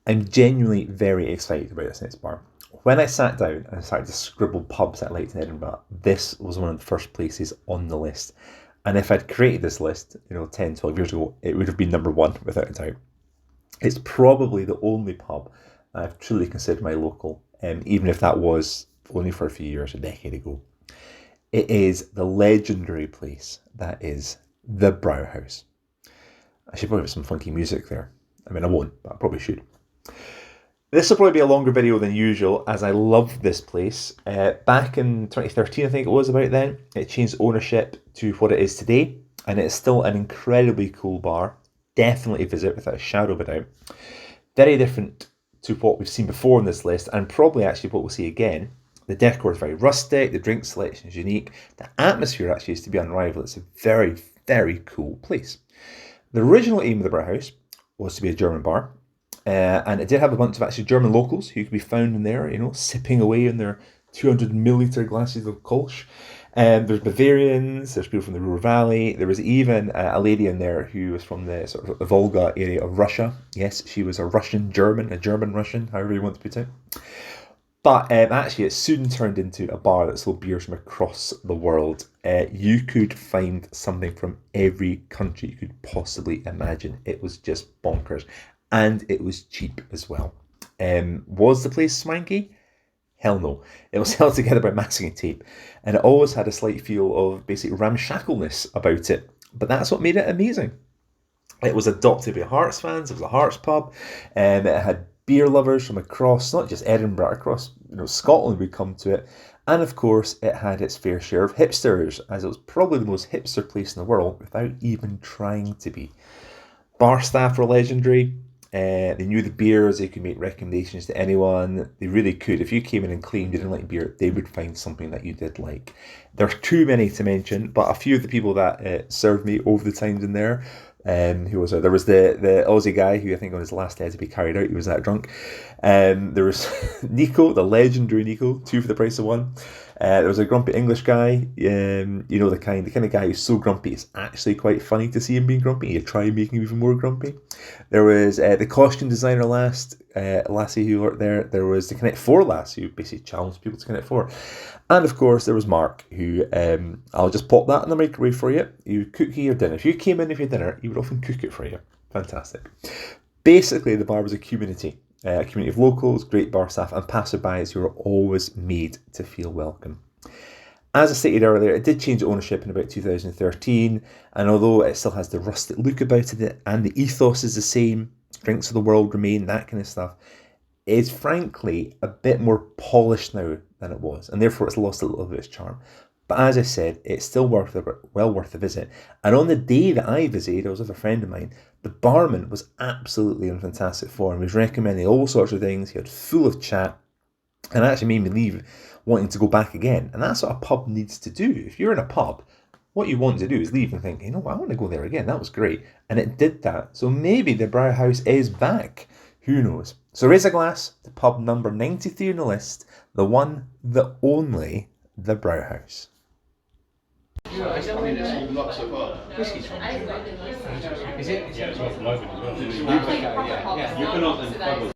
I'm genuinely very excited about this next bar. When I sat down and started to scribble pubs that I liked in Edinburgh, this was one of the first places on the list. And if I'd created this list, 10, 12 years ago, it would have been number one without a doubt. It's probably the only pub I've truly considered my local, even if that was only for a few years, a decade ago. It is the legendary place that is the Brauhaus. I should probably have some funky music there. I mean, I won't, but I probably should. This will probably be a longer video than usual, as I love this place. Back in 2013, I think it was about then, it changed ownership to what it is today, and it's still an incredibly cool bar. Definitely visit without a shadow of a doubt. Very different to what we've seen before on this list, and probably actually what we'll see again. The decor is very rustic, the drink selection is unique, the atmosphere actually is to be unrivaled. It's a very, very cool place. The original aim of the Brauhaus was to be a German bar, and it did have a bunch of actually German locals who could be found in there, sipping away in their 200 milliliter glasses of Kolsch. There's Bavarians, there's people from the Ruhr Valley. There was even a lady in there who was from the sort of the Volga area of Russia. Yes, she was a Russian-German, a German-Russian, however you want to put it. But actually, it soon turned into a bar that sold beers from across the world. You could find something from every country you could possibly imagine. It was just bonkers. And it was cheap as well. Was the place swanky? Hell no. It was held together by masking tape. And it always had a slight feel of basic ramshackleness about it. But that's what made it amazing. It was adopted by Hearts fans. It was a Hearts pub. It had beer lovers from across, not just Edinburgh, across Scotland would come to it. And of course, it had its fair share of hipsters, as it was probably the most hipster place in the world without even trying to be. Bar staff were legendary. They knew the beers, they could make recommendations to anyone. They really could. If you came in and claimed you didn't like beer, they would find something that you did like. There's too many to mention, but a few of the people that served me over the times in there, who was there was the Aussie guy who I think on his last day had to be carried out. He was that drunk. There was Nico, the legendary Nico, 2 for the price of 1. There was a grumpy English guy, the kind of guy who's so grumpy it's actually quite funny to see him being grumpy. You try and make him even more grumpy. There was the costume designer lassie who worked there. There was the Connect 4 lass who basically challenged people to Connect 4. And of course there was Mark who, I'll just pop that in the microwave for you. He would cook you your dinner. If you came in for your dinner, he would often cook it for you. Fantastic. Basically the bar was a community of locals, great bar staff and passerbys who were always made to feel welcome. As I stated earlier, it did change ownership in about 2013, and although it still has the rustic look about it and the ethos is the same, drinks of the world remain, that kind of stuff, it's frankly a bit more polished now than it was, and therefore it's lost a little bit of its charm. But as I said, it's still well worth a visit. And on the day that I visited, I was with a friend of mine, the barman was absolutely in fantastic form. He was recommending all sorts of things. He had full of chat and actually made me leave wanting to go back again. And that's what a pub needs to do. If you're in a pub, what you want to do is leave and think, I want to go there again. That was great. And it did that. So maybe the Brauhaus is back. Who knows? So raise a glass to pub number 93 on the list. The one, the only, the Brauhaus. Whiskey's from Is it? Yeah, it's not from Logan as well.